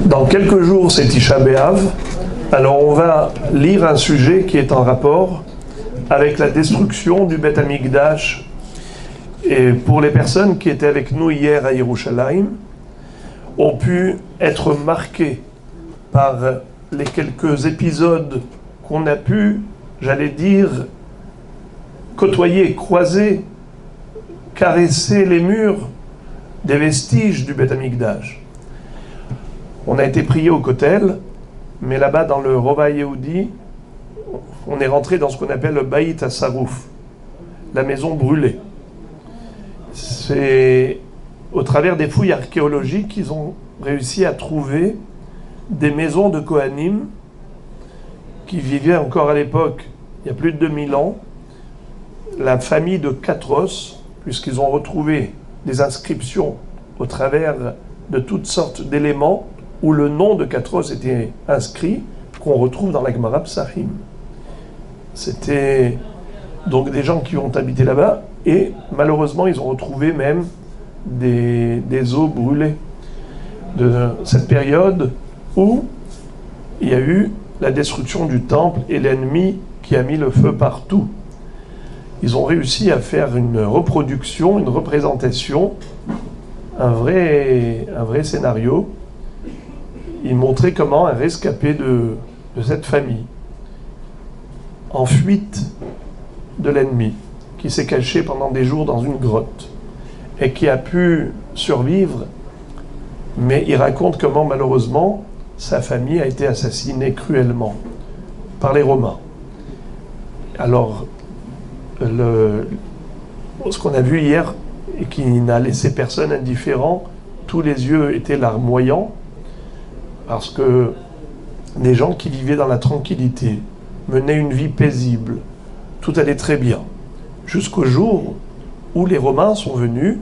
Dans quelques jours, c'est Tisha B'Av. Alors on va lire un sujet qui est en rapport avec la destruction du Beth Amikdash. Et pour les personnes qui étaient avec nous hier à Yerushalayim, ont pu être marquées par les quelques épisodes qu'on a pu, j'allais dire, côtoyer, croiser, caresser les murs des vestiges du Beth Amikdash. On a été prié au Kotel, mais là-bas dans le Rova Yehudi, on est rentré dans ce qu'on appelle le Baït Asarouf, la maison brûlée. C'est au travers des fouilles archéologiques qu'ils ont réussi à trouver des maisons de Kohanim qui vivaient encore à l'époque, il y a plus de 2000 ans, la famille de Katros, puisqu'ils ont retrouvé des inscriptions au travers de toutes sortes d'éléments où le nom de Katros était inscrit, qu'on retrouve dans la Gemara Psachim. C'était donc des gens qui ont habité là-bas, et malheureusement ils ont retrouvé même des os brûlés de cette période où il y a eu la destruction du temple et l'ennemi qui a mis le feu partout. Ils ont réussi à faire une reproduction, une représentation, un vrai scénario. Ils montraient comment un rescapé de cette famille, en fuite de l'ennemi, qui s'est caché pendant des jours dans une grotte et qui a pu survivre, mais il raconte comment malheureusement sa famille a été assassinée cruellement par les Romains. Alors, ce qu'on a vu hier et qui n'a laissé personne indifférent, tous les yeux étaient larmoyants, parce que des gens qui vivaient dans la tranquillité, menaient une vie paisible, tout allait très bien, jusqu'au jour où les Romains sont venus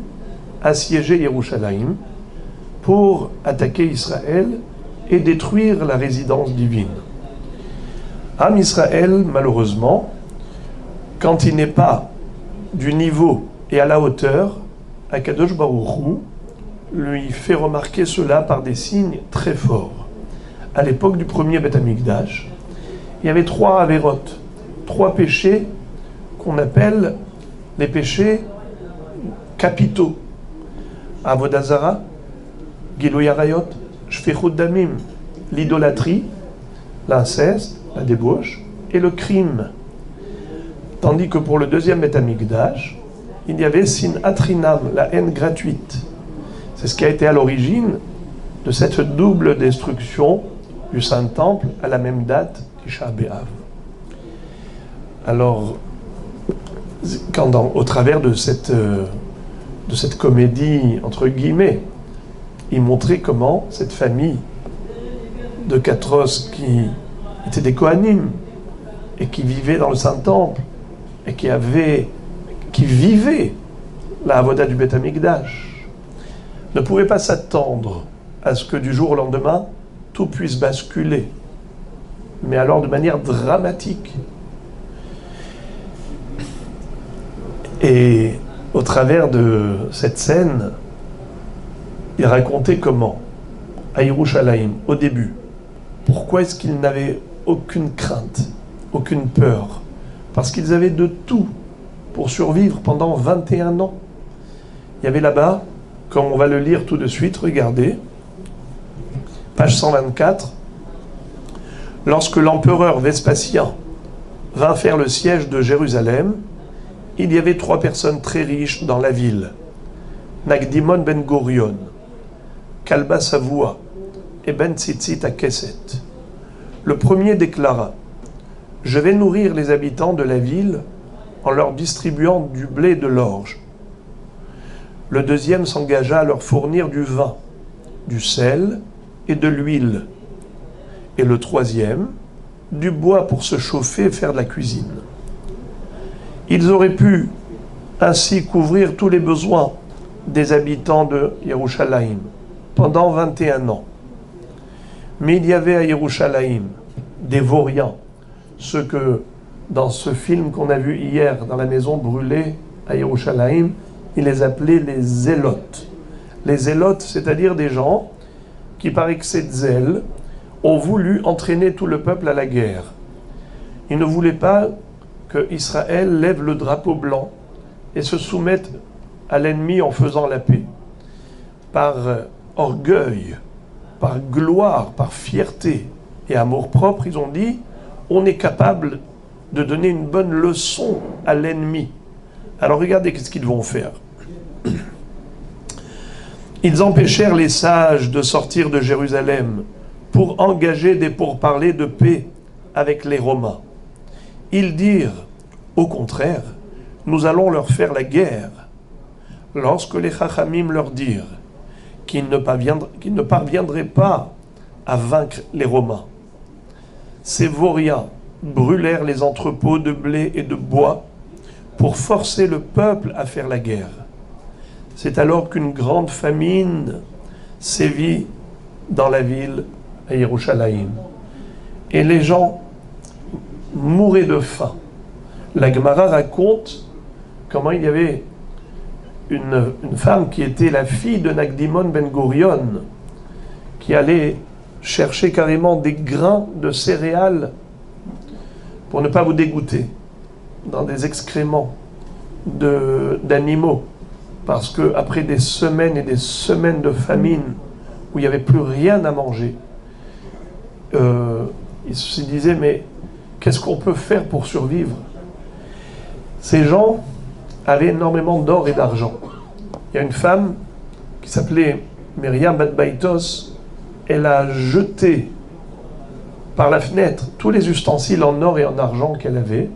assiéger Yerushalayim pour attaquer Israël et détruire la résidence divine. Am Israël, malheureusement, quand il n'est pas du niveau et à la hauteur, Akadosh Baruch Hu lui fait remarquer cela par des signes très forts. À l'époque du premier Beth Amikdash, il y avait 3 averot, 3 péchés qu'on appelle les péchés capitaux. Avodah Zara, Giloui Arayot, Shfichut Damim, l'idolâtrie, l'inceste, la débauche et le crime. Tandis que pour le deuxième Beth Amikdash, il y avait Sinat Chinam, la haine gratuite. C'est ce qui a été à l'origine de cette double destruction du Saint-Temple à la même date, Tisha B'Av. Alors, au travers de cette comédie, entre guillemets, il montrait comment cette famille de Katros qui étaient des Kohanim et qui vivaient dans le Saint-Temple et qui vivaient la Avoda du Beth Amikdash ne pouvaient pas s'attendre à ce que du jour au lendemain tout puisse basculer, mais alors de manière dramatique. Et au travers de cette scène, il racontait comment, à Yerushalayim, au début, pourquoi est-ce qu'ils n'avaient aucune crainte, aucune peur? Parce qu'ils avaient de tout pour survivre pendant 21 ans. Il y avait là-bas, comme on va le lire tout de suite, regardez, page 124, lorsque l'empereur Vespasien vint faire le siège de Jérusalem, il y avait 3 personnes très riches dans la ville, Nagdimon ben Gurion, Kalba Savoua et Ben Tzitzit à Kesset. Le premier déclara: « Je vais nourrir les habitants de la ville en leur distribuant du blé et de l'orge. » Le deuxième s'engagea à leur fournir du vin, du sel et de l'huile. Et le troisième, du bois pour se chauffer et faire de la cuisine. Ils auraient pu ainsi couvrir tous les besoins des habitants de Yerushalayim pendant 21 ans. Mais il y avait à Yerushalayim des vauriens, ceux que dans ce film qu'on a vu hier dans la maison brûlée à Yerushalayim, il les appelait les zélotes. Les zélotes, c'est-à-dire des gens qui, par excès de zèle, ont voulu entraîner tout le peuple à la guerre. Ils ne voulaient pas que Israël lève le drapeau blanc et se soumette à l'ennemi en faisant la paix. Par orgueil, par gloire, par fierté et amour-propre, ils ont dit « on est capable de donner une bonne leçon à l'ennemi ». Alors regardez ce qu'ils vont faire. Ils empêchèrent les sages de sortir de Jérusalem pour engager des pourparlers de paix avec les Romains. Ils dirent, au contraire, nous allons leur faire la guerre. Lorsque les Chachamim leur dirent qu'ils ne parviendraient pas à vaincre les Romains, ces vauriens brûlèrent les entrepôts de blé et de bois pour forcer le peuple à faire la guerre. C'est alors qu'une grande famine sévit dans la ville à Yerushalayim. Et les gens mouraient de faim. La Gemara raconte comment il y avait une femme qui était la fille de Nagdimon Ben Gurion, qui allait chercher carrément des grains de céréales pour ne pas vous dégoûter, dans des excréments d'animaux, parce qu'après des semaines et des semaines de famine, où il n'y avait plus rien à manger, ils se disaient, mais qu'est-ce qu'on peut faire pour survivre? Ces gens avaient énormément d'or et d'argent. Il y a une femme qui s'appelait Myriam Bat Baitos, elle a jeté par la fenêtre tous les ustensiles en or et en argent qu'elle avait.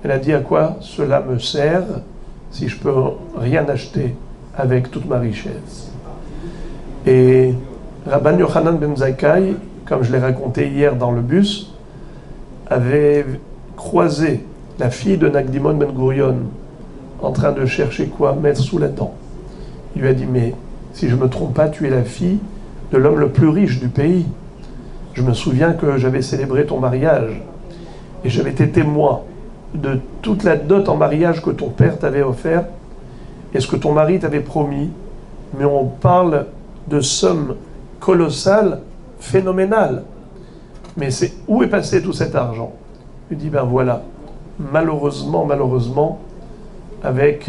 Elle a dit, à quoi cela me sert si je peux rien acheter avec toute ma richesse? Et Rabban Yochanan Ben Zakkai, comme je l'ai raconté hier dans le bus, avait croisé la fille de Nagdimon Ben Gurion en train de chercher quoi mettre sous la dent. Il lui a dit, mais si je ne me trompe pas, tu es la fille de l'homme le plus riche du pays. Je me souviens que j'avais célébré ton mariage et j'avais été témoin de toute la dot en mariage que ton père t'avait offert et ce que ton mari t'avait promis. Mais on parle de sommes colossales, phénoménales. Mais où est passé tout cet argent? Il dit, ben voilà, malheureusement, avec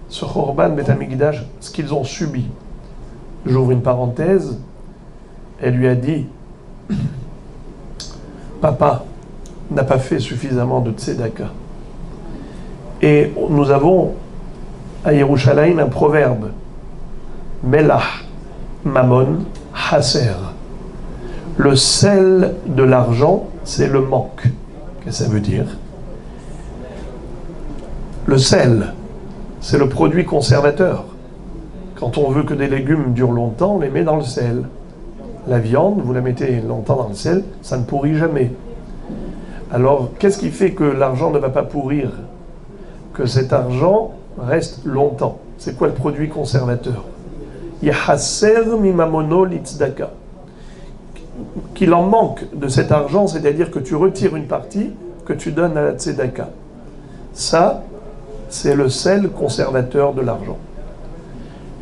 ce Chorban Bet Hamikdash, ce qu'ils ont subi. J'ouvre une parenthèse, elle lui a dit, papa n'a pas fait suffisamment de tzedaka. Et nous avons à Yerushalayim un proverbe, Melach, Mammon, Haser. Le sel de l'argent, c'est le manque. Qu'est-ce que ça veut dire? Le sel, c'est le produit conservateur. Quand on veut que des légumes durent longtemps, on les met dans le sel. La viande, vous la mettez longtemps dans le sel, ça ne pourrit jamais. Alors, qu'est-ce qui fait que l'argent ne va pas pourrir? Que cet argent reste longtemps. C'est quoi le produit conservateur? Yahaser mimamono litzdaka. Qu'il en manque de cet argent, c'est-à-dire que tu retires une partie que tu donnes à la tzedaka. Ça, c'est le sel conservateur de l'argent.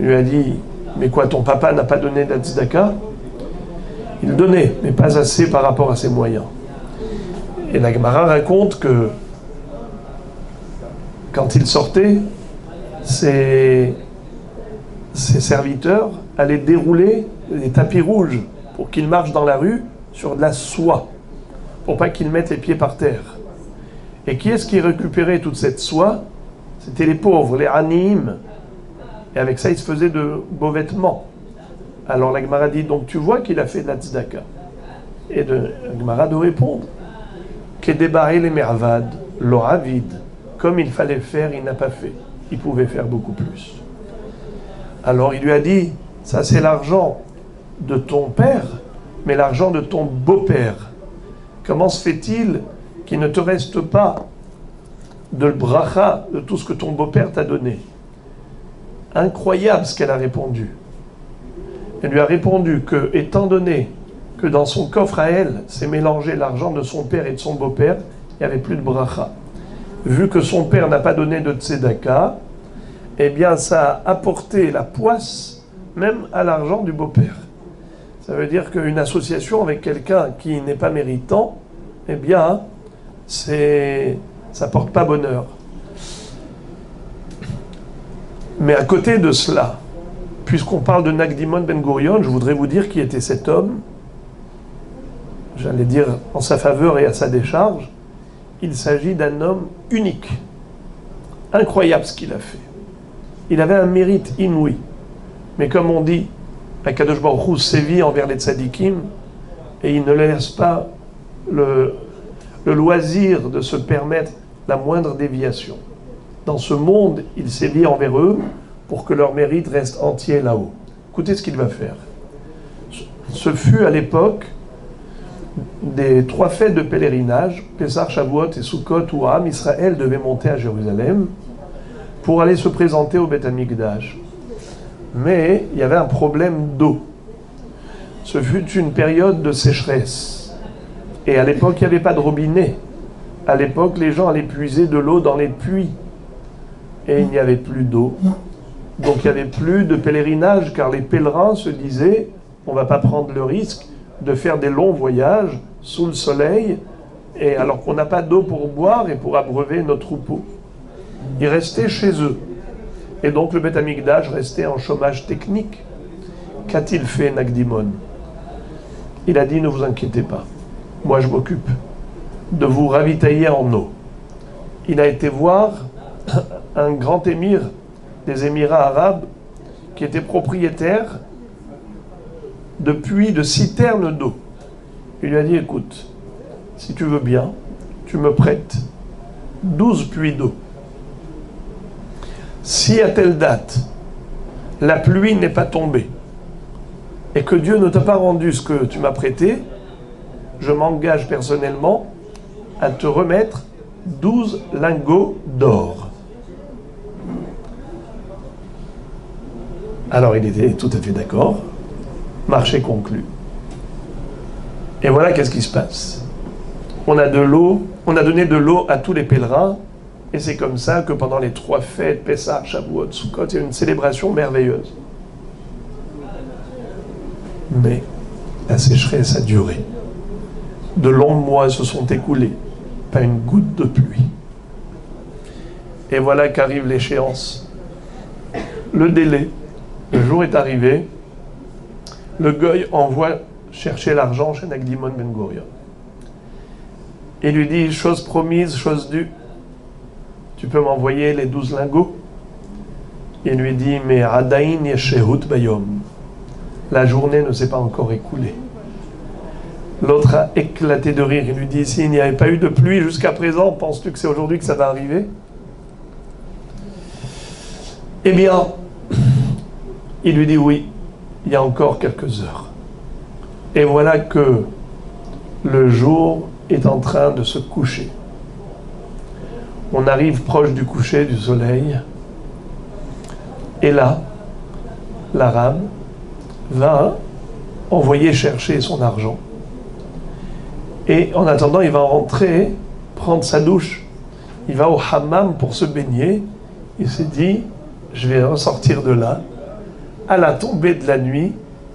Il lui a dit, mais quoi, ton papa n'a pas donné de la tzedaka? Il donnait, mais pas assez par rapport à ses moyens. Et la Gemara raconte que quand il sortait, ses serviteurs allaient dérouler des tapis rouges pour qu'il marche dans la rue sur de la soie, pour pas qu'il mette les pieds par terre. Et qui est-ce qui récupérait toute cette soie? C'était les pauvres, les aniim. Et avec ça, il se faisait de beaux vêtements. Alors la Gemara dit, donc tu vois qu'il a fait de la tzedaka. Et la Gemara de répondre, Kedebaré les mervad, l'oravid, comme il fallait faire, il n'a pas fait. Il pouvait faire beaucoup plus. Alors il lui a dit, ça c'est l'argent de ton père, mais l'argent de ton beau-père. Comment se fait-il qu'il ne te reste pas de bracha, de tout ce que ton beau-père t'a donné? Incroyable ce qu'elle a répondu. Elle lui a répondu que, étant donné que dans son coffre à elle, s'est mélangé l'argent de son père et de son beau-père, il n'y avait plus de bracha. Vu que son père n'a pas donné de tzedaka, eh bien ça a apporté la poisse même à l'argent du beau-père. Ça veut dire qu'une association avec quelqu'un qui n'est pas méritant, eh bien, ça porte pas bonheur. Mais à côté de cela, puisqu'on parle de Nakdimon Ben Gurion, je voudrais vous dire qui était cet homme. J'allais dire en sa faveur et à sa décharge. Il s'agit d'un homme unique. Incroyable ce qu'il a fait. Il avait un mérite inouï. Mais comme on dit, Akadosh Baruch Hu sévit envers les tzadikim et il ne leur laisse pas le loisir de se permettre la moindre déviation. Dans ce monde, il sévit envers eux pour que leur mérite reste entier là-haut. Écoutez ce qu'il va faire. Ce fut à l'époque des 3 fêtes de pèlerinage, Pessah, Shavuot et Sukkot, où Am Israël devait monter à Jérusalem pour aller se présenter au Beth Amikdash. Mais il y avait un problème d'eau. Ce fut une période de sécheresse. Et à l'époque, il n'y avait pas de robinet. À l'époque, les gens allaient puiser de l'eau dans les puits. Et il n'y avait plus d'eau. Donc il n'y avait plus de pèlerinage, car les pèlerins se disaient, on ne va pas prendre le risque de faire des longs voyages sous le soleil, et alors qu'on n'a pas d'eau pour boire et pour abreuver nos troupeaux. Ils restaient chez eux. Et donc le Beth Amikdash restait en chômage technique. Qu'a-t-il fait Nakdimon? Il a dit, ne vous inquiétez pas, moi je m'occupe de vous ravitailler en eau. Il a été voir un grand émir des Émirats arabes qui était propriétaire de puits, de citernes d'eau. Il lui a dit, écoute, si tu veux bien, tu me prêtes 12 puits d'eau. Si à telle date, la pluie n'est pas tombée, et que Dieu ne t'a pas rendu ce que tu m'as prêté, je m'engage personnellement à te remettre 12 lingots d'or. Alors il était tout à fait d'accord, marché conclu. Et voilà qu'est-ce qui se passe. On a de l'eau, on a donné de l'eau à tous les pèlerins, et c'est comme ça que pendant les 3 fêtes, Pessah, Shavuot, Sukkot, il y a une célébration merveilleuse. Mais la sécheresse a duré. De longs mois se sont écoulés, pas une goutte de pluie. Et voilà qu'arrive l'échéance. Le délai, le jour est arrivé, le goy envoie chercher l'argent chez Nakdimon Ben Gurion. Et lui dit, chose promise, chose due, tu peux m'envoyer les 12 lingots? Il lui dit, mais Adain Yeshehut Bayom, la journée ne s'est pas encore écoulée. L'autre a éclaté de rire. Il lui dit, s'il n'y avait pas eu de pluie jusqu'à présent, penses-tu que c'est aujourd'hui que ça va arriver? Eh bien, il lui dit, oui, il y a encore quelques heures. Et voilà que le jour est en train de se coucher. On arrive proche du coucher du soleil. Et là, l'Arabe va envoyer chercher son argent. Et en attendant, il va rentrer, prendre sa douche. Il va au hammam pour se baigner. Il s'est dit, je vais ressortir de là, à la tombée de la nuit.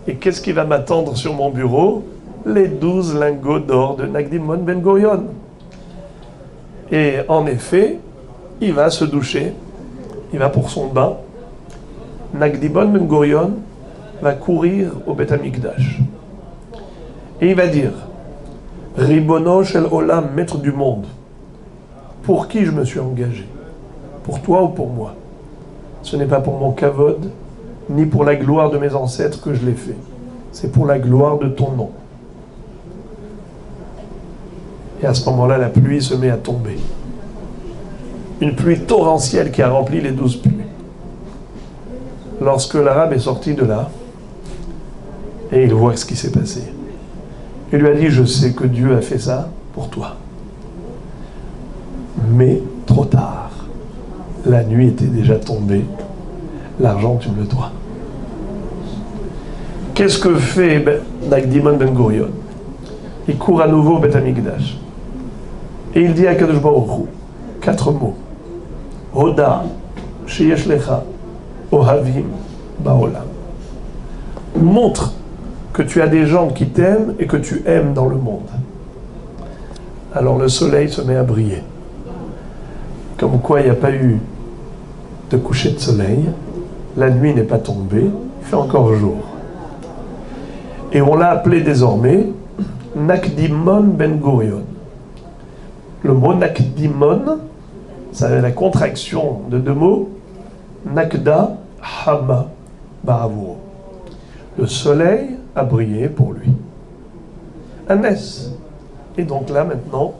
Et qu'est-ce qui va m'attendre sur mon bureau? Les 12 lingots d'or de Nakdimon Ben Gurion. Et en effet, il va se doucher. Il va pour son bain. Nakdimon Ben Gurion va courir au Beth Amikdash. Et il va dire, Ribono shel Olam, maître du monde, pour qui je me suis engagé? Pour toi ou pour moi? Ce n'est pas pour mon kavod, ni pour la gloire de mes ancêtres que je l'ai fait. C'est pour la gloire de ton nom. Et à ce moment-là, la pluie se met à tomber. Une pluie torrentielle qui a rempli les 12 puits. Lorsque l'Arabe est sorti de là, et il voit ce qui s'est passé, il lui a dit, je sais que Dieu a fait ça pour toi. Mais trop tard. La nuit était déjà tombée. L'argent, tu me le dois. Qu'est-ce que fait Nakdimon Ben Gurion? Il court à nouveau au Beth Amikdash. Et il dit à Kadosh Baruch Hu 4 mots. Hoda, sheyesh lecha, ohavim, baolam. Montre que tu as des gens qui t'aiment et que tu aimes dans le monde. Alors le soleil se met à briller. Comme quoi il n'y a pas eu de coucher de soleil, la nuit n'est pas tombée, il fait encore jour. Et on l'a appelé désormais Nakdimon Ben Gurion. Le mot Nakdimon, c'est la contraction de deux mots, Nakda Hama Ba'avuro. Le soleil a brillé pour lui. Anès. Et donc là maintenant,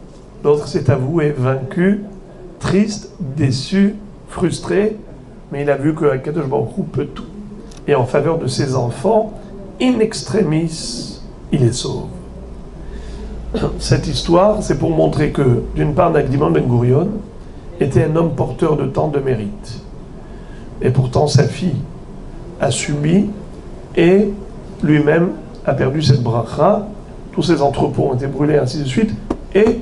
l'autre s'est avoué vaincu, triste, déçu, frustré, mais il a vu que Akadosh Baruch Hu peut tout. Et en faveur de ses enfants, in extremis, il les sauve. Cette histoire, c'est pour montrer que, d'une part, Nakdimon Ben Gurion était un homme porteur de tant de mérite. Et pourtant, sa fille a subi et lui-même a perdu cette bracha. Tous ses entrepôts ont été brûlés, ainsi de suite. Et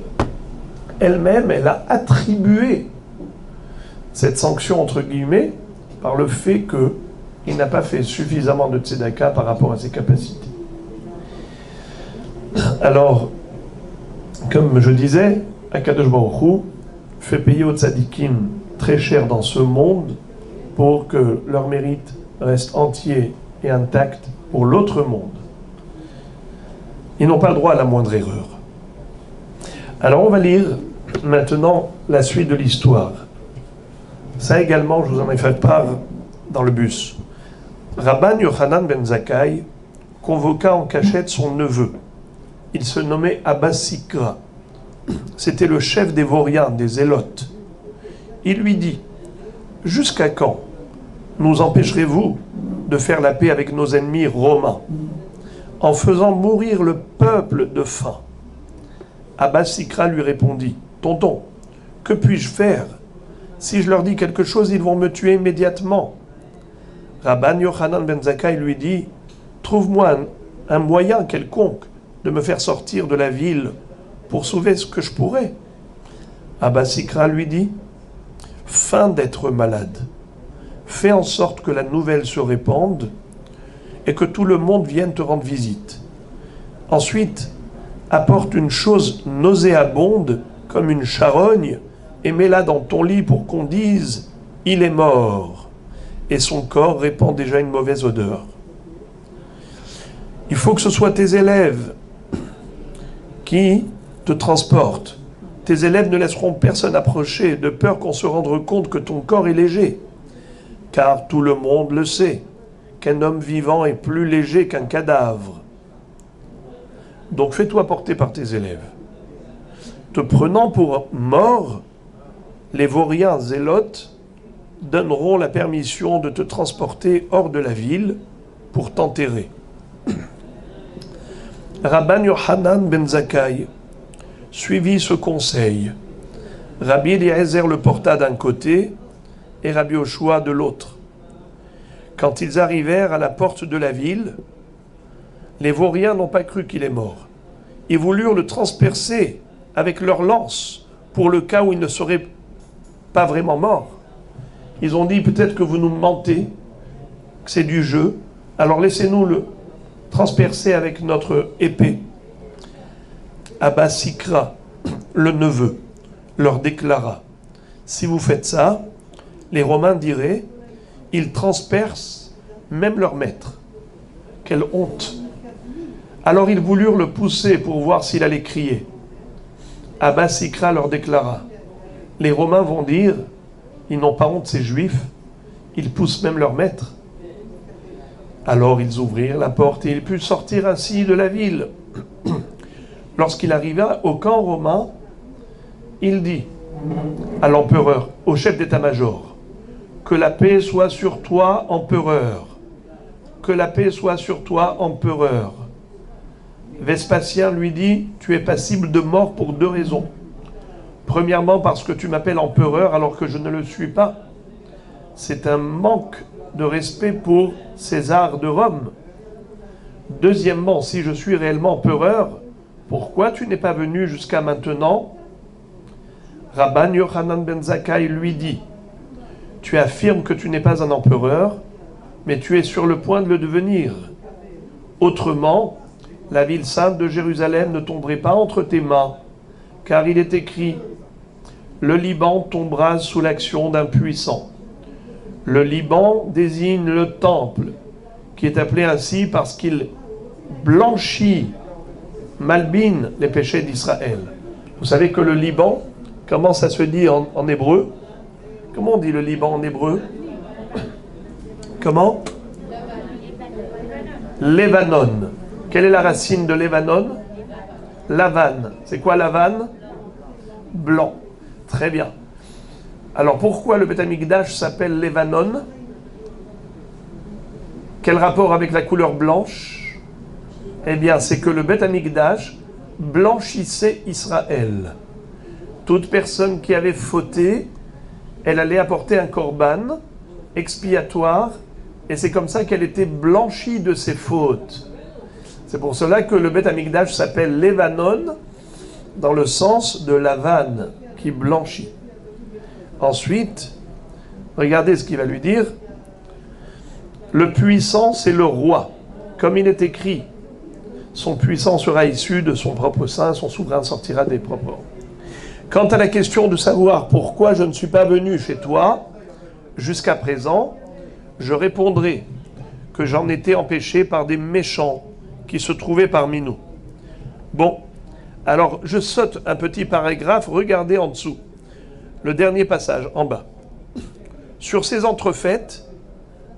elle-même, elle a attribué cette sanction, entre guillemets, par le fait qu'il n'a pas fait suffisamment de tzedaka par rapport à ses capacités. Alors, comme je disais, Akadosh Baruch Hu fait payer aux tzadikim très cher dans ce monde pour que leur mérite reste entier et intact pour l'autre monde. Ils n'ont pas le droit à la moindre erreur. Alors on va lire maintenant la suite de l'histoire. Ça également, je vous en ai fait part dans le bus. Rabban Yochanan ben Zakkai convoqua en cachette son neveu. Il se nommait Abba Sikra. C'était le chef des Vauriens, des Zélotes. Il lui dit: jusqu'à quand nous empêcherez-vous de faire la paix avec nos ennemis romains en faisant mourir le peuple de faim? Abba Sikra lui répondit: tonton, que puis-je faire? Si je leur dis quelque chose, ils vont me tuer immédiatement. Rabban Yochanan ben Zakkai lui dit: trouve-moi un moyen quelconque de me faire sortir de la ville pour sauver ce que je pourrais. Abba Sikra lui dit: feins d'être malade, fais en sorte que la nouvelle se répande et que tout le monde vienne te rendre visite. Ensuite, apporte une chose nauséabonde comme une charogne et mets-la dans ton lit pour qu'on dise: il est mort, et son corps répand déjà une mauvaise odeur. Il faut que ce soit tes élèves qui te transportent. Tes élèves ne laisseront personne approcher de peur qu'on se rende compte que ton corps est léger, car tout le monde le sait, qu'un homme vivant est plus léger qu'un cadavre. Donc fais-toi porter par tes élèves. Te prenant pour mort, les Vauriens zélotes donneront la permission de te transporter hors de la ville pour t'enterrer. Rabban Yochanan ben Zakkai suivit ce conseil. Rabbi Eliezer le porta d'un côté et Rabbi Yoshua de l'autre. Quand ils arrivèrent à la porte de la ville, les Vauriens n'ont pas cru qu'il est mort. Ils voulurent le transpercer avec leurs lances pour le cas où il ne serait pas vraiment mort. Ils ont dit: peut-être que vous nous mentez, que c'est du jeu, alors laissez-nous le transpercer avec notre épée. Abba Sikra, le neveu, leur déclara: si vous faites ça, les Romains diraient: ils transpercent même leur maître. Quelle honte! Alors ils voulurent le pousser pour voir s'il allait crier. Abba Sikra leur déclara: les Romains vont dire: ils n'ont pas honte, ces Juifs, ils poussent même leur maître. Alors ils ouvrirent la porte et il put sortir ainsi de la ville. Lorsqu'il arriva au camp romain, il dit à l'empereur, au chef d'état-major: que la paix soit sur toi, empereur. Que la paix soit sur toi, empereur. Vespasien lui dit: tu es passible de mort pour deux raisons. Premièrement, parce que tu m'appelles empereur alors que je ne le suis pas. C'est un manque de respect pour César de Rome. Deuxièmement, si je suis réellement empereur, pourquoi tu n'es pas venu jusqu'à maintenant? Rabban Yochanan ben Zakkai lui dit: tu affirmes que tu n'es pas un empereur, mais tu es sur le point de le devenir. Autrement, la ville sainte de Jérusalem ne tomberait pas entre tes mains, car il est écrit, le Liban tombera sous l'action d'un puissant. Le Liban désigne le temple, qui est appelé ainsi parce qu'il blanchit, malbine les péchés d'Israël. Vous savez que le Liban, comment ça se dit en hébreu? Comment on dit le Liban en hébreu? Comment? Lébanon. Quelle est la racine de Lébanon? Lavan. C'est quoi Lavan? Blanc. Très bien. Alors pourquoi le Beth Amikdash s'appelle Lébanon? Quel rapport avec la couleur blanche? Eh bien, c'est que le Beth Amikdash blanchissait Israël. Toute personne qui avait fauté, elle allait apporter un korban expiatoire, et c'est comme ça qu'elle était blanchie de ses fautes. C'est pour cela que le Beth Amikdash s'appelle Lébanon, dans le sens de Lavan, qui blanchit. Ensuite, regardez ce qu'il va lui dire. Le puissant, c'est le roi. Comme il est écrit, son puissant sera issu de son propre sein, son souverain sortira des propres. Quant à la question de savoir pourquoi je ne suis pas venu chez toi jusqu'à présent, je répondrai que j'en étais empêché par des méchants qui se trouvaient parmi nous. Bon, alors je saute un petit paragraphe, regardez en dessous. Le dernier passage, en bas. Sur ces entrefaites,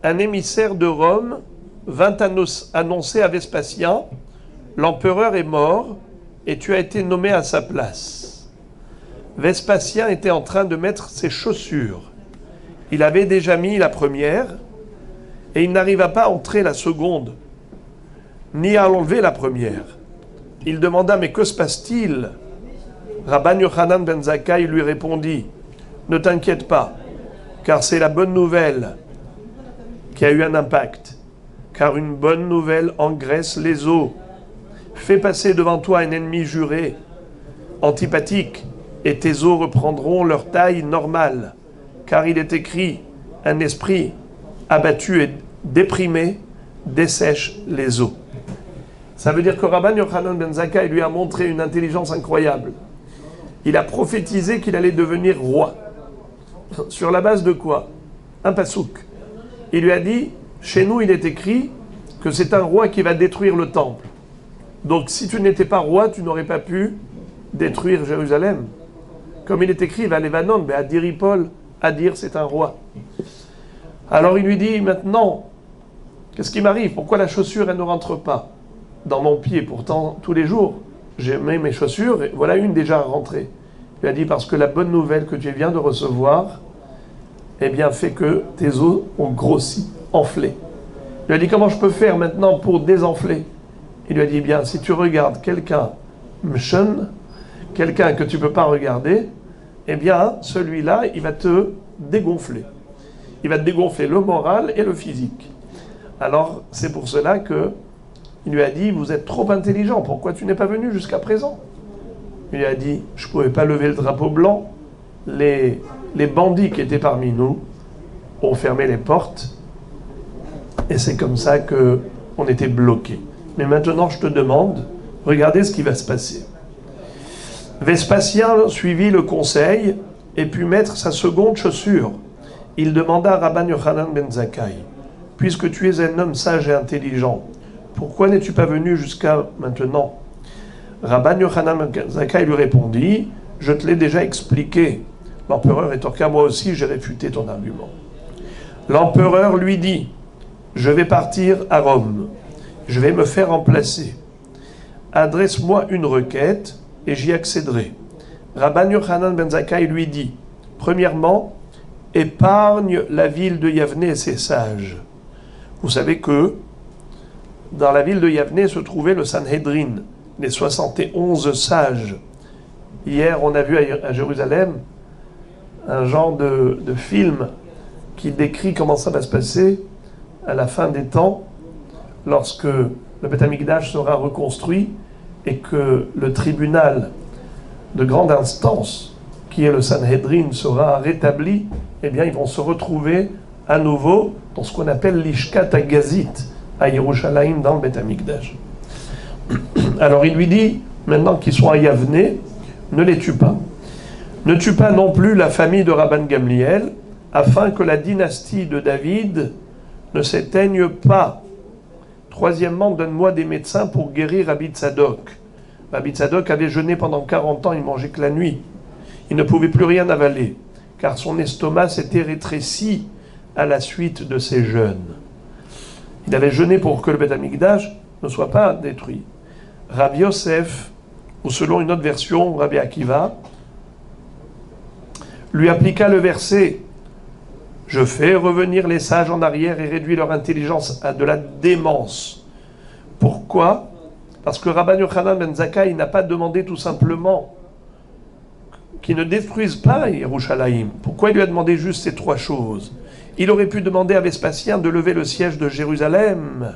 un émissaire de Rome vint annoncer à Vespasien, l'empereur est mort et tu as été nommé à sa place. Vespasien était en train de mettre ses chaussures. Il avait déjà mis la première et il n'arriva pas à entrer la seconde, ni à enlever la première. Il demanda, mais que se passe-t-il? Rabban Yochanan ben Zakkai lui répondit, ne t'inquiète pas, car c'est la bonne nouvelle qui a eu un impact, car une bonne nouvelle engraisse les os. Fais passer devant toi un ennemi juré, antipathique, et tes os reprendront leur taille normale, car il est écrit, un esprit abattu et déprimé dessèche les os. Ça veut dire que Rabban Yochanan ben Zakkai lui a montré une intelligence incroyable. Il a prophétisé qu'il allait devenir roi. Sur la base de quoi? Un pasouk. Il lui a dit, chez nous il est écrit que c'est un roi qui va détruire le temple. Donc si tu n'étais pas roi, tu n'aurais pas pu détruire Jérusalem. Comme il est écrit, va Lébanon, mais Adiripol, Adir c'est un roi. Alors il lui dit, maintenant, qu'est-ce qui m'arrive? Pourquoi la chaussure elle ne rentre pas dans mon pied? Pourtant, tous les jours, j'ai mis mes chaussures, et voilà une déjà rentrée. Il lui a dit, parce que la bonne nouvelle que tu viens de recevoir, eh bien, fait que tes os ont grossi, enflé. Il lui a dit, comment je peux faire maintenant pour désenfler? Il lui a dit, bien, si tu regardes quelqu'un, mshon, quelqu'un que tu ne peux pas regarder, eh bien, celui-là, il va te dégonfler. Il va te dégonfler le moral et le physique. Alors, c'est pour cela que il lui a dit, vous êtes trop intelligent, pourquoi tu n'es pas venu jusqu'à présent? Il lui a dit, je ne pouvais pas lever le drapeau blanc. Les bandits qui étaient parmi nous ont fermé les portes et c'est comme ça qu'on était bloqués. Mais maintenant, je te demande, regardez ce qui va se passer. Vespasien suivit le conseil et put mettre sa seconde chaussure. Il demanda à Rabban Yochanan ben Zakkai, puisque tu es un homme sage et intelligent, pourquoi n'es-tu pas venu jusqu'à maintenant? Rabban Yochanan ben Zakkai lui répondit, je te l'ai déjà expliqué. L'empereur rétorqua, moi aussi j'ai réfuté ton argument. L'empereur lui dit, je vais partir à Rome, je vais me faire remplacer. Adresse-moi une requête et j'y accéderai. Rabban Yochanan ben Zakkai lui dit, premièrement, épargne la ville de Yavné et ses sages. Vous savez que dans la ville de Yavné se trouvait le Sanhedrin, les 71 sages. Hier, on a vu à Jérusalem un genre de film qui décrit comment ça va se passer à la fin des temps, lorsque le Beth Amikdash sera reconstruit et que le tribunal de grande instance, qui est le Sanhedrin, sera rétabli. Eh bien, ils vont se retrouver à nouveau dans ce qu'on appelle l'Ishkat Agazit, à Yerushalayim dans le Beth Amikdash. Alors il lui dit, maintenant qu'ils sont à Yavne, ne les tue pas. Ne tue pas non plus la famille de Rabban Gamliel, afin que la dynastie de David ne s'éteigne pas. Troisièmement, donne-moi des médecins pour guérir Rabbi Tzadok. Rabbi Tzadok avait jeûné pendant 40 ans, il mangeait que la nuit. Il ne pouvait plus rien avaler, car son estomac s'était rétréci à la suite de ses jeûnes. Il avait jeûné pour que le Beth Amikdash ne soit pas détruit. Rabbi Yosef, ou selon une autre version, Rabbi Akiva, lui appliqua le verset « Je fais revenir les sages en arrière et réduis leur intelligence à de la démence. » Pourquoi ? Parce que Rabban Yochanan ben Zakkai n'a pas demandé tout simplement qu'ils ne détruisent pas Yerushalayim. Pourquoi il lui a demandé juste ces trois choses ? Il aurait pu demander à Vespasien de lever le siège de Jérusalem.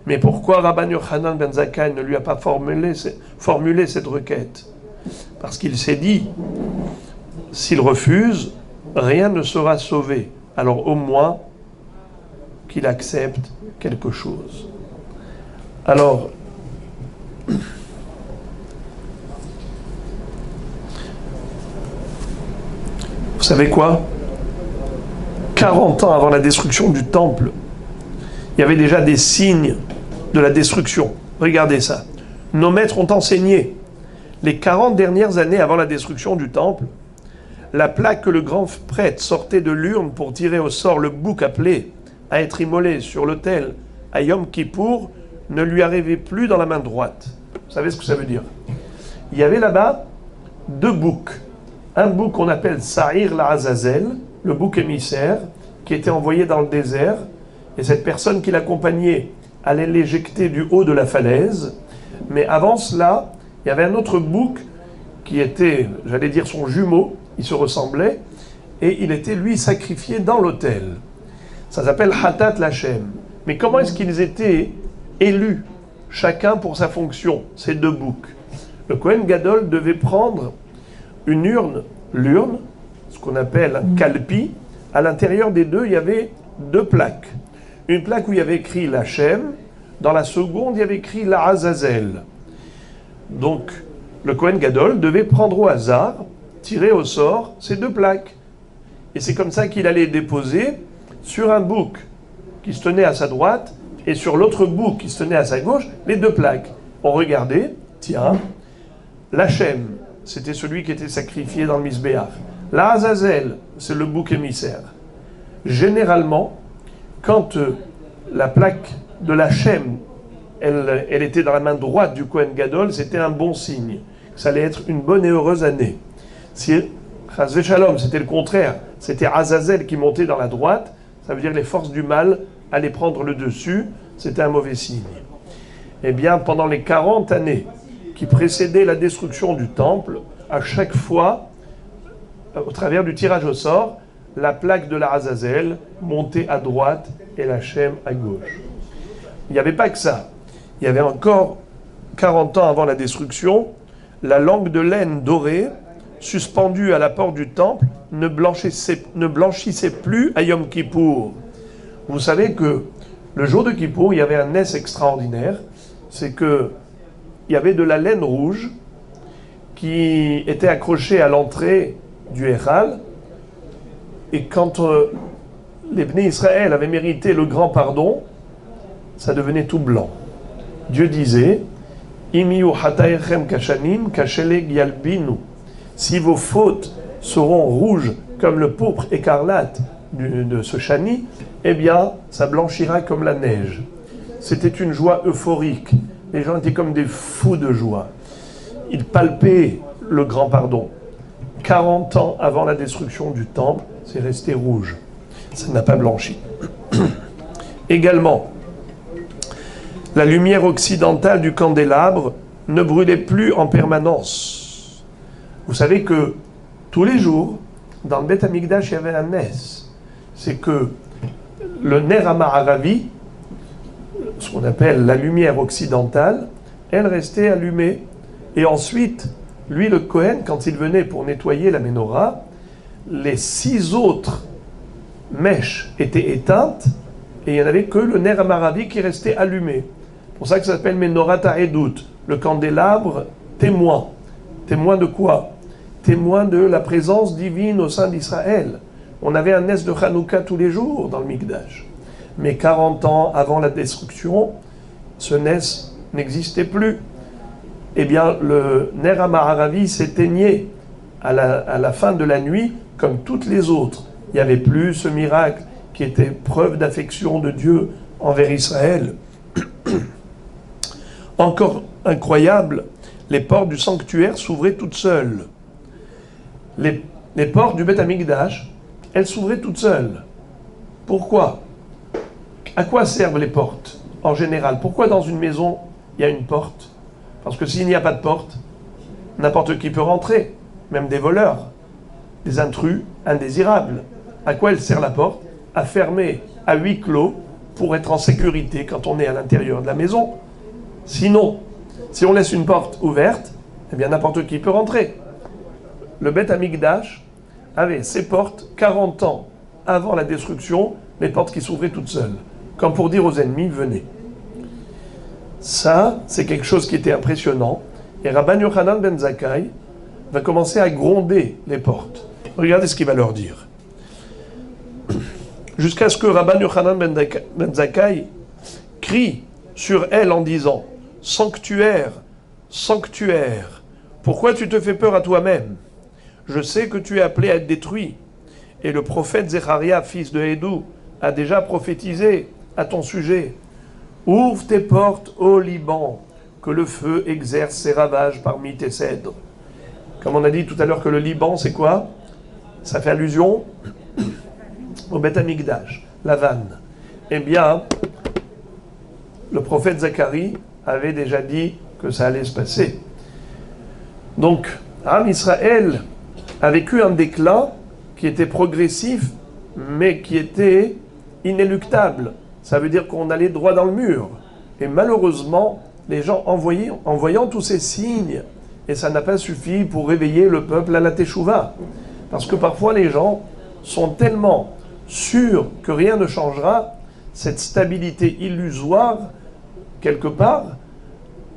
Mais pourquoi Rabban Yochanan ben Zakkai ne lui a pas formulé cette requête ? Parce qu'il s'est dit, s'il refuse, rien ne sera sauvé. Alors au moins qu'il accepte quelque chose. Alors, vous savez quoi ? 40 ans avant la destruction du temple, il y avait déjà des signes de la destruction. Regardez ça. Nos maîtres ont enseigné les 40 dernières années avant la destruction du temple, la plaque que le grand prêtre sortait de l'urne pour tirer au sort le bouc appelé à être immolé sur l'autel à Yom Kippour ne lui arrivait plus dans la main droite. Vous savez ce que ça veut dire ? Il y avait là-bas deux boucs. Un bouc qu'on appelle Sa'ir la-Azazel, le bouc émissaire, qui était envoyé dans le désert, et cette personne qui l'accompagnait allait l'éjecter du haut de la falaise. Mais avant cela, il y avait un autre bouc qui était, j'allais dire, son jumeau, il se ressemblait, et il était, lui, sacrifié dans l'autel. Ça s'appelle Hatat Lachem. Mais comment est-ce qu'ils étaient élus, chacun pour sa fonction, ces deux boucs ? Le Kohen Gadol devait prendre une urne, l'urne, ce qu'on appelle un kalpi. À l'intérieur des deux, il y avait deux plaques. Une plaque où il y avait écrit Lachem, dans la seconde, il y avait écrit la Azazel. Donc, le Kohen Gadol devait prendre au hasard, tirer au sort ces deux plaques. Et c'est comme ça qu'il allait déposer sur un bouc qui se tenait à sa droite et sur l'autre bouc qui se tenait à sa gauche, les deux plaques. On regardait, tiens, Lachem, c'était celui qui était sacrifié dans le Misbéach. La Azazel, c'est le bouc émissaire. Généralement, quand la plaque de Lachem, elle était dans la main droite du Kohen Gadol, c'était un bon signe. Ça allait être une bonne et heureuse année. Si Chas v'Shalom, c'était le contraire, c'était Azazel qui montait dans la droite, ça veut dire que les forces du mal allaient prendre le dessus, c'était un mauvais signe. Eh bien, pendant les 40 années qui précédaient la destruction du temple, à chaque fois, au travers du tirage au sort, la plaque de la Azazel montait à droite et la Shem à gauche. Il n'y avait pas que ça. Il y avait encore 40 ans avant la destruction, la langue de laine dorée, suspendue à la porte du temple, ne blanchissait plus à Yom Kippour. Vous savez que le jour de Kippour, il y avait un ness extraordinaire, c'est que il y avait de la laine rouge qui était accrochée à l'entrée du Echal, et quand les Bnei Israël avaient mérité le grand pardon, ça devenait tout blanc. Dieu disait Imiyu hataechem kashanim kasheleg yalbinu. Si vos fautes seront rouges comme le pourpre écarlate de ce chani, eh bien, ça blanchira comme la neige. C'était une joie euphorique. Les gens étaient comme des fous de joie. Ils palpaient le grand pardon. 40 ans avant la destruction du temple, c'est resté rouge. Ça n'a pas blanchi. Également, la lumière occidentale du candélabre ne brûlait plus en permanence. Vous savez que tous les jours, dans le Beth Amikdash, il y avait un nes. C'est que le Ner HaMa'aravi, ce qu'on appelle la lumière occidentale, elle restait allumée. Et ensuite, lui, le Kohen, quand il venait pour nettoyer la menorah, les 6 autres mèches étaient éteintes et il n'y en avait que le ner Amaravi qui restait allumé. C'est pour ça que ça s'appelle Menorah Ha'edut, le candélabre témoin. Témoin de quoi? Témoin de la présence divine au sein d'Israël. On avait un nes de Hanouka tous les jours dans le Mikdash. Mais 40 ans avant la destruction, ce nes n'existait plus. Eh bien, le ner Amaravi s'éteignait à la fin de la nuit, comme toutes les autres. Il n'y avait plus ce miracle qui était preuve d'affection de Dieu envers Israël. Encore incroyable, les portes du sanctuaire s'ouvraient toutes seules. Les portes du Beth Amikdash, elles s'ouvraient toutes seules. Pourquoi? À quoi servent les portes en général? Pourquoi dans une maison il y a une porte? Parce que s'il n'y a pas de porte, n'importe qui peut rentrer, même des voleurs, des intrus indésirables. À quoi elle sert la porte? À fermer à huis clos pour être en sécurité quand on est à l'intérieur de la maison. Sinon, si on laisse une porte ouverte, eh bien n'importe qui peut rentrer. Le Beth Amikdash avait ses portes 40 ans avant la destruction, les portes qui s'ouvraient toutes seules, comme pour dire aux ennemis, venez. Ça, c'est quelque chose qui était impressionnant. Et Rabban Yochanan ben Zakkai va commencer à gronder les portes. Regardez ce qu'il va leur dire. Jusqu'à ce que Rabban Yochanan ben Zakkai crie sur elle en disant « Sanctuaire, sanctuaire, pourquoi tu te fais peur à toi-même? Je sais que tu es appelé à être détruit. Et le prophète Zecharia, fils de Hédou, a déjà prophétisé à ton sujet. Ouvre tes portes, ô Liban, que le feu exerce ses ravages parmi tes cèdres. » Comme on a dit tout à l'heure que le Liban, c'est quoi? Ça fait allusion au Beth Amikdash, la vanne. Eh bien, le prophète Zacharie avait déjà dit que ça allait se passer. Donc, Am Israël a vécu un déclin qui était progressif, mais qui était inéluctable. Ça veut dire qu'on allait droit dans le mur. Et malheureusement, les gens, en voyant tous ces signes, et ça n'a pas suffi pour réveiller le peuple à la Teshuvah. Parce que parfois les gens sont tellement sûrs que rien ne changera, cette stabilité illusoire, quelque part,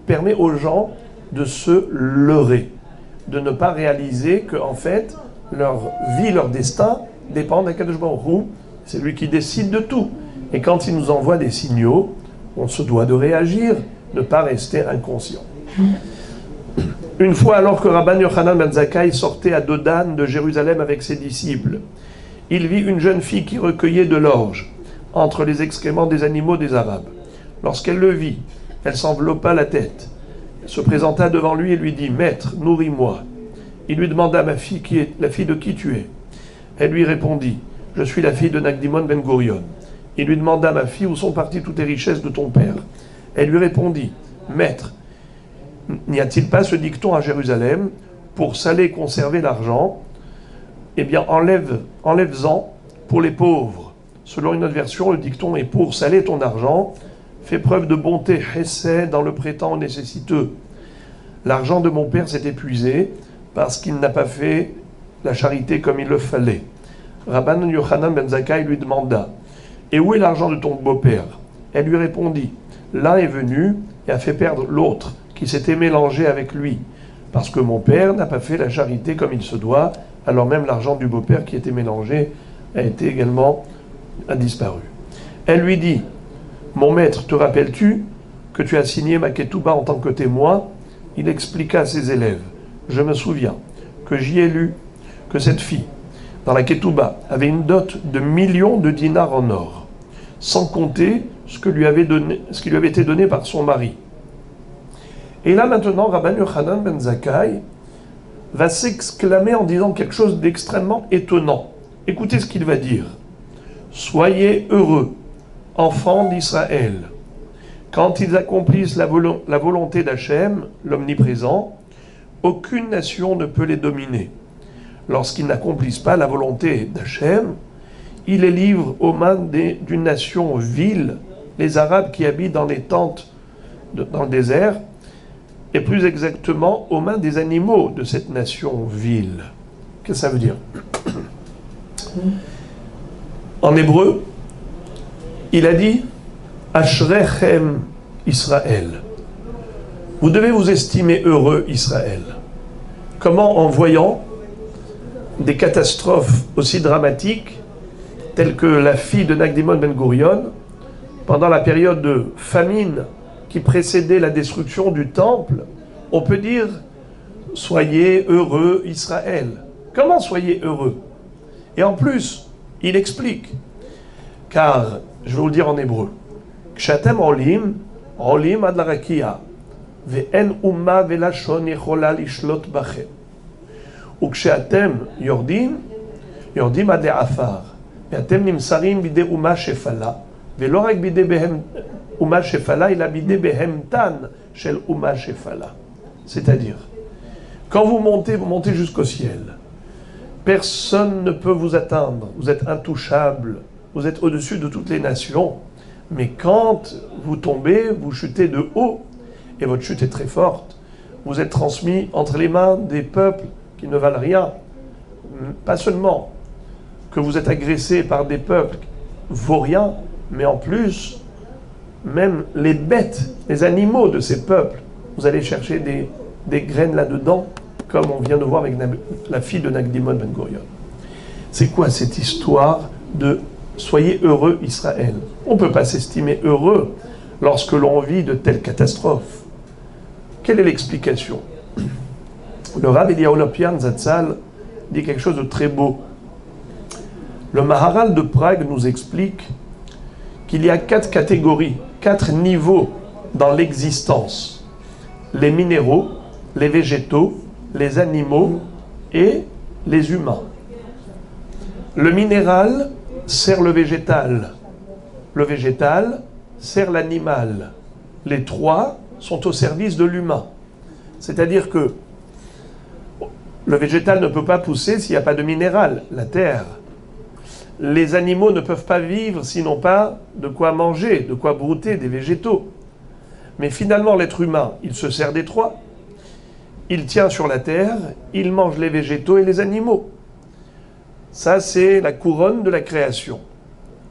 permet aux gens de se leurrer, de ne pas réaliser que, en fait, leur vie, leur destin dépendent d'Akadosh Baruch Hu. C'est lui qui décide de tout. Et quand il nous envoie des signaux, on se doit de réagir, ne pas rester inconscient. Une fois, alors que Rabban Yochanan ben Zakkai sortait à Dodan de Jérusalem avec ses disciples, il vit une jeune fille qui recueillait de l'orge entre les excréments des animaux des Arabes. Lorsqu'elle le vit, elle s'enveloppa la tête, se présenta devant lui et lui dit « Maître, nourris-moi ». Il lui demanda « Ma fille, qui est la fille de qui tu es ?» Elle lui répondit « Je suis la fille de Nagdimon ben Gurion ». Il lui demanda « Ma fille, où sont parties toutes les richesses de ton père ?» Elle lui répondit « Maître, n'y a-t-il pas ce dicton à Jérusalem, pour saler et conserver l'argent, eh bien enlève-en pour les pauvres. Selon une autre version, le dicton est pour saler ton argent, fais preuve de bonté, hesed, dans le prêtant aux nécessiteux. L'argent de mon père s'est épuisé parce qu'il n'a pas fait la charité comme il le fallait. Rabban Yochanan ben Zakkai lui demanda « Et où est l'argent de ton beau-père » Elle lui répondit « L'un est venu et a fait perdre l'autre, qui s'était mélangé avec lui, parce que mon père n'a pas fait la charité comme il se doit, alors même l'argent du beau-père qui était mélangé a disparu. » Elle lui dit « Mon maître, te rappelles-tu que tu as signé ma ketouba en tant que témoin ?» Il expliqua à ses élèves « Je me souviens que j'y ai lu que cette fille, dans la ketouba, avait une dot de millions de dinars en or, sans compter ce qui lui avait été donné par son mari. » Et là maintenant, Rabban Yochanan ben Zakkai va s'exclamer en disant quelque chose d'extrêmement étonnant. Écoutez ce qu'il va dire. « Soyez heureux, enfants d'Israël, quand ils accomplissent la volonté d'Hachem, l'omniprésent, aucune nation ne peut les dominer. Lorsqu'ils n'accomplissent pas la volonté d'Hachem, il les livre aux mains d'une nation vile, les Arabes qui habitent dans les tentes dans le désert, et plus exactement aux mains des animaux de cette nation vile. » Qu'est-ce que ça veut dire? En hébreu, Il a dit Ashrechem Israël. Vous devez vous estimer heureux, Israël. Comment? En voyant des catastrophes aussi dramatiques, telles que la fille de Nagdimon Ben Gurion, pendant la période de famine qui précédait la destruction du temple, on peut dire « Soyez heureux, Israël ». Comment soyez heureux? Et en plus, il explique, car, je vais vous le dire en hébreu, « Kshatem olim, olim ad larakia, ve'en umma ve'lashon yechola lishlot bachem. וכשאתם יורדים, יורדים עד לעפר, ואתם נמסרים בידי אומה שפלה, ולא רק בידי אומה שפלה, אלא בידי בהמתן של אומה שפלה. C'est-à-dire, quand vous montez jusqu'au ciel. Personne ne peut vous atteindre, vous êtes intouchable, vous êtes au-dessus de toutes les nations. Mais quand vous tombez, vous chutez de haut, et votre chute est très forte. Vous êtes transmis entre les mains des peuples qui ne valent rien. Pas seulement que vous êtes agressé par des peuples vauriens, mais en plus, même les bêtes, les animaux de ces peuples, vous allez chercher des graines là-dedans, comme on vient de voir avec la fille de Nagdimon Ben Gurion. C'est quoi cette histoire de « Soyez heureux Israël ». On ne peut pas s'estimer heureux lorsque l'on vit de telles catastrophes. Quelle est l'explication? Le Rav Eliyahu Lopian Zatzal dit quelque chose de très beau. Le Maharal de Prague nous explique qu'il y a 4 catégories, 4 niveaux dans l'existence. Les minéraux, les végétaux, les animaux et les humains. Le minéral sert le végétal sert l'animal. Les 3 sont au service de l'humain. C'est-à-dire que le végétal ne peut pas pousser s'il n'y a pas de minéral, la terre. Les animaux ne peuvent pas vivre s'ils n'ont pas de quoi manger, de quoi brouter des végétaux. Mais finalement, l'être humain, il se sert des 3. Il tient sur la terre, il mange les végétaux et les animaux. Ça, c'est la couronne de la création.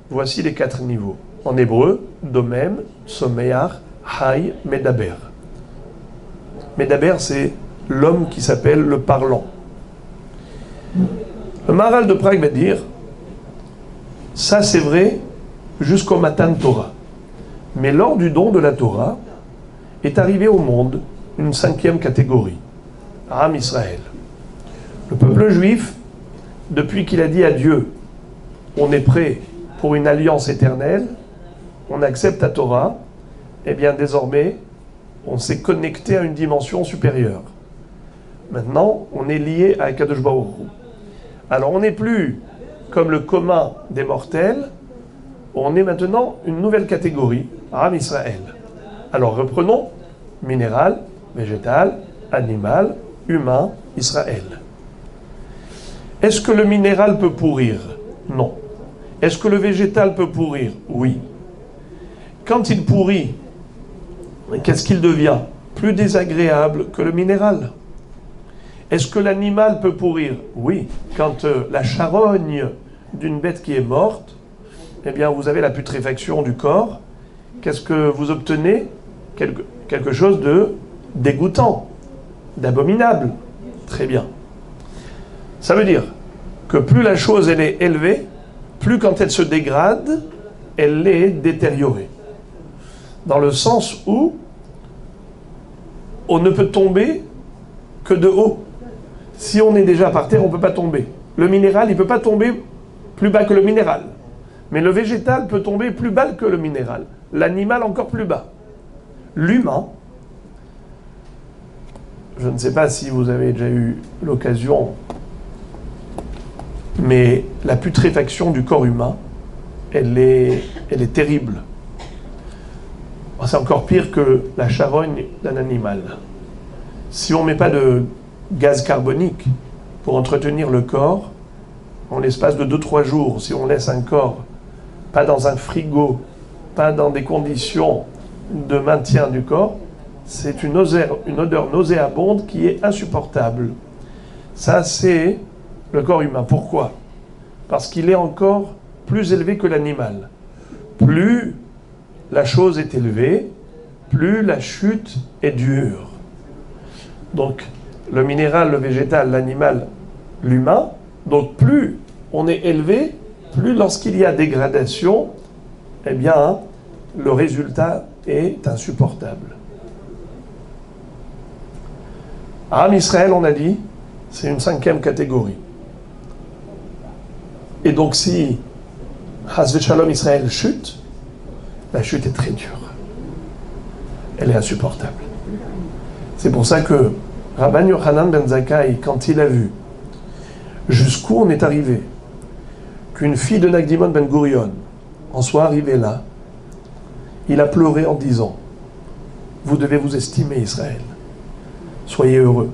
Voici les 4 niveaux. En hébreu, domem, someach, hay, medaber. Medaber, c'est l'homme qui s'appelle le parlant. Le Maharal de Prague va dire, ça c'est vrai jusqu'au Matan Torah. Mais lors du don de la Torah, est arrivée au monde une 5e catégorie, Am Israël. Le peuple juif, depuis qu'il a dit à Dieu, on est prêt pour une alliance éternelle, on accepte la Torah, et bien désormais, on s'est connecté à une dimension supérieure. Maintenant, on est lié à Akadosh Baruch Hu. Alors, on n'est plus comme le commun des mortels, on est maintenant une nouvelle catégorie, Am Israël. Alors, reprenons, minéral, végétal, animal, humain, Israël. Est-ce que le minéral peut pourrir? Non. Est-ce que le végétal peut pourrir? Oui. Quand il pourrit, qu'est-ce qu'il devient? Plus désagréable que le minéral. Est-ce que l'animal peut pourrir? Oui. Quand la charogne d'une bête qui est morte, eh bien vous avez la putréfaction du corps. Qu'est-ce que vous obtenez? Quelque chose de dégoûtant, d'abominable. Très bien. Ça veut dire que plus la chose elle est élevée, plus quand elle se dégrade, elle est détériorée. Dans le sens où on ne peut tomber que de haut. Si on est déjà par terre, on ne peut pas tomber. Le minéral, il ne peut pas tomber plus bas que le minéral. Mais le végétal peut tomber plus bas que le minéral. L'animal encore plus bas. L'humain, je ne sais pas si vous avez déjà eu l'occasion, mais la putréfaction du corps humain, elle est terrible. C'est encore pire que la charogne d'un animal. Si on ne met pas de gaz carbonique pour entretenir le corps, en l'espace de 2-3 jours, si on laisse un corps pas dans un frigo, pas dans des conditions de maintien du corps, c'est une odeur nauséabonde qui est insupportable. Ça, c'est le corps humain. Pourquoi? Parce qu'il est encore plus élevé que l'animal. plus la chose est élevée, plus la chute est dure. Donc, le minéral, le végétal, l'animal, l'humain, donc plus on est élevé, plus lorsqu'il y a dégradation, eh bien, le résultat est insupportable. Am Israël, on a dit, c'est une 5e catégorie. Et donc si Chas v'Shalom Israël chute, la chute est très dure. Elle est insupportable. C'est pour ça que Rabban Yochanan ben Zakkai, quand il a vu jusqu'où on est arrivé, qu'une fille de Nagdimon ben Gurion en soit arrivée là, il a pleuré en disant « Vous devez vous estimer, Israël. Soyez heureux,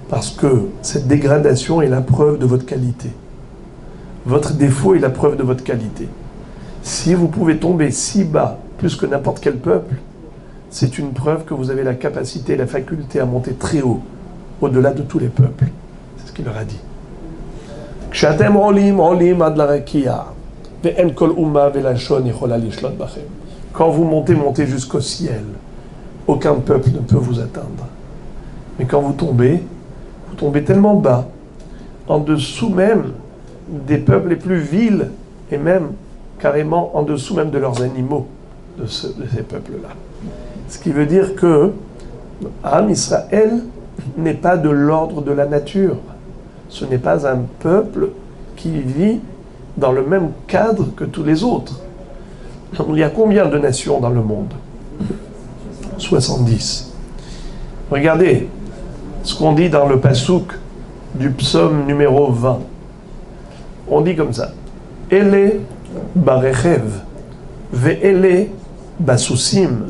parce que cette dégradation est la preuve de votre qualité. Votre défaut est la preuve de votre qualité. Si vous pouvez tomber si bas, plus que n'importe quel peuple, c'est une preuve que vous avez la capacité, la faculté à monter très haut, au-delà de tous les peuples. » C'est ce qu'il leur a dit. Quand vous montez, montez jusqu'au ciel. Aucun peuple ne peut vous atteindre. Mais quand vous tombez tellement bas, en dessous même des peuples les plus vils, et même carrément en dessous même de leurs animaux, de ces peuples-là. Ce qui veut dire que Am Israël n'est pas de l'ordre de la nature. Ce n'est pas un peuple qui vit dans le même cadre que tous les autres. Il y a combien de nations dans le monde ? 70. Regardez ce qu'on dit dans le pasouk du psaume numéro 20. On dit comme ça. Ele barechev ve'ele basusim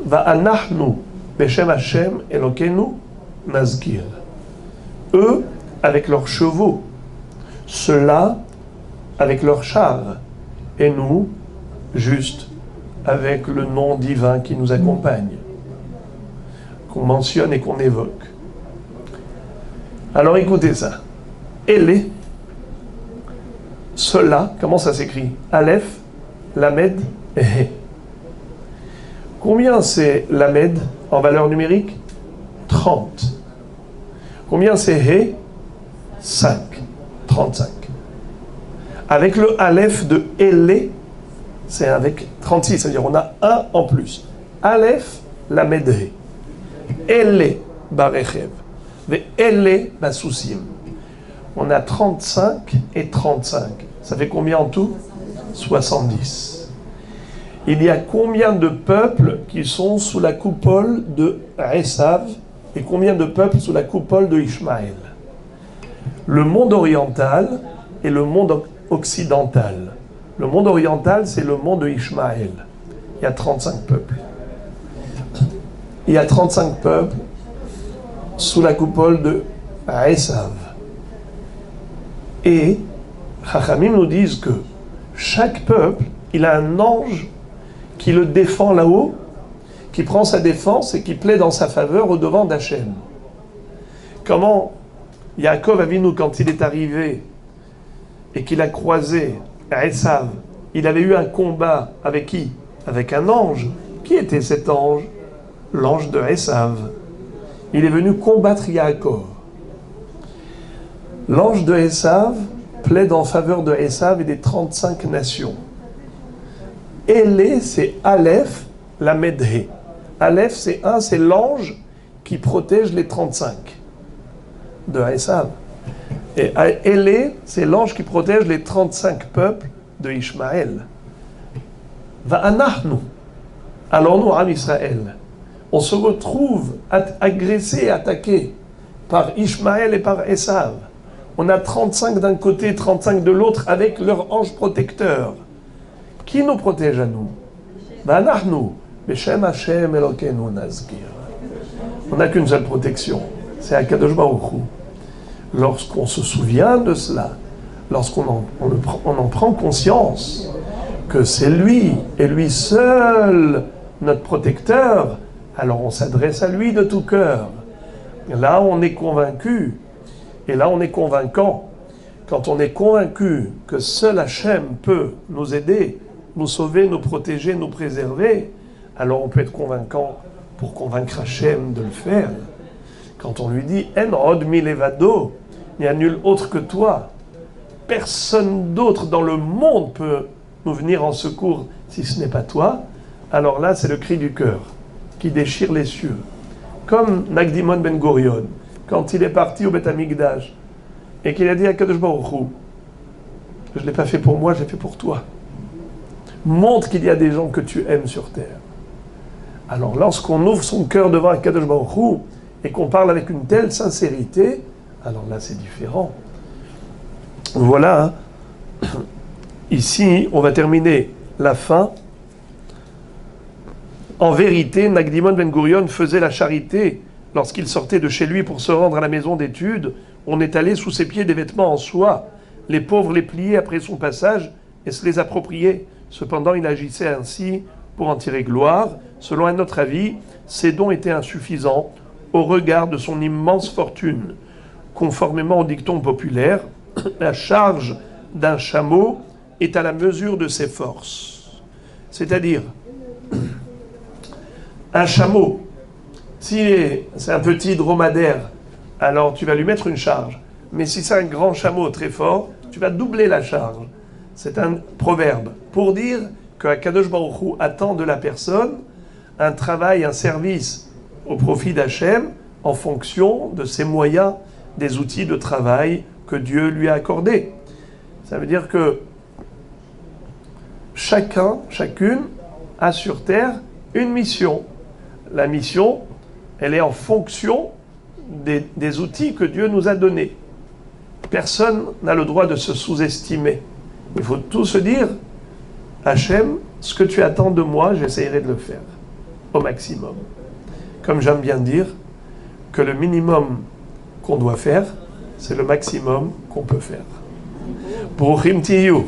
va'anachnu beshem Hashem Elokenu nazgir. Eux avec leurs chevaux, ceux-là avec leurs chars, et nous juste avec le nom divin qui nous accompagne, qu'on mentionne et qu'on évoque. Alors écoutez ça. Ele, cela, comment ça s'écrit ? Aleph, Lamed et He. Combien c'est Lamed en valeur numérique ? 30. Combien c'est He ? 5. 35. Avec le Aleph de Ele, c'est avec 36, c'est-à-dire on a un en plus. Aleph, Lamed, He. Ele, Barechev. Ele, Basusim. On a 35 et 35. Ça fait combien en tout ? 70. Il y a combien de peuples qui sont sous la coupole de Esav et combien de peuples sous la coupole de Ishmaël ? Le monde oriental et le monde occidental. Le monde oriental, c'est le monde de Ishmaël. Il y a 35 peuples. Il y a 35 peuples sous la coupole de Esav. Et Chachamim nous disent que chaque peuple, il a un ange qui le défend là-haut, qui prend sa défense et qui plaide en sa faveur au devant d'Hachem. Comment Yaakov Avinu, quand il est arrivé et qu'il a croisé Esav, il avait eu un combat avec qui ? Avec un ange. Qui était cet ange ? L'ange de Esav. Il est venu combattre Yaakov. L'ange de Esav plaide en faveur de Esav et des 35 nations. Ele, c'est Aleph, Lamed, He. Aleph, c'est l'ange qui protège les 35 de Esav. Et Ele, c'est l'ange qui protège les 35 peuples de Ishmaël. Va'anachnu. Alors nous, Am Israël, on se retrouve agressés et attaqués par Ishmaël et par Esav. On a 35 d'un côté, 35 de l'autre, avec leur ange protecteur. Qui nous protège à nous ? Va'anachnu, beshem Hashem Elokenu nazgir. On n'a qu'une seule protection, c'est Akadosh Baruch Hu. Lorsqu'on se souvient de cela, lorsqu'on en prend conscience que c'est lui et lui seul notre protecteur, alors on s'adresse à lui de tout cœur. Là, on est convaincu, et là, on est convaincant. Quand on est convaincu que seul Hachem peut nous aider, nous sauver, nous protéger, nous préserver, alors on peut être convaincant pour convaincre Hachem de le faire. Quand on lui dit En od milevado, il n'y a nul autre que toi. Personne d'autre dans le monde peut nous venir en secours si ce n'est pas toi. Alors là, c'est le cri du cœur qui déchire les cieux. Comme Nagdimon Ben Gurion, quand il est parti au Beth Amikdash et qu'il a dit à Kadosh Baruch Hu, je ne l'ai pas fait pour moi, je l'ai fait pour toi. Montre qu'il y a des gens que tu aimes sur terre. Alors lorsqu'on ouvre son cœur devant Kadosh Baruch Hu et qu'on parle avec une telle sincérité, alors là c'est différent. Voilà, ici on va terminer la fin. En vérité, Nagdimon Ben Gurion faisait la charité lorsqu'il sortait de chez lui pour se rendre à la maison d'études. On étalait sous ses pieds des vêtements en soie. Les pauvres les pliaient après son passage et se les appropriaient. Cependant, il agissait ainsi pour en tirer gloire. Selon un autre avis, ses dons étaient insuffisants au regard de son immense fortune. Conformément au dicton populaire, la charge d'un chameau est à la mesure de ses forces. C'est-à-dire, un chameau, si c'est un petit dromadaire, alors tu vas lui mettre une charge. Mais si c'est un grand chameau très fort, tu vas doubler la charge. C'est un proverbe pour dire que Kadosh Baruch Hu attend de la personne un travail, un service au profit d'Hachem en fonction de ses moyens, des outils de travail que Dieu lui a accordés. Ça veut dire que chacune a sur terre une mission. La mission, elle est en fonction des outils que Dieu nous a donnés. Personne n'a le droit de se sous-estimer. Il faut tout se dire, Hachem, ce que tu attends de moi, j'essaierai de le faire au maximum. Comme j'aime bien dire, que le minimum qu'on doit faire, c'est le maximum qu'on peut faire. Bruchim tiyu.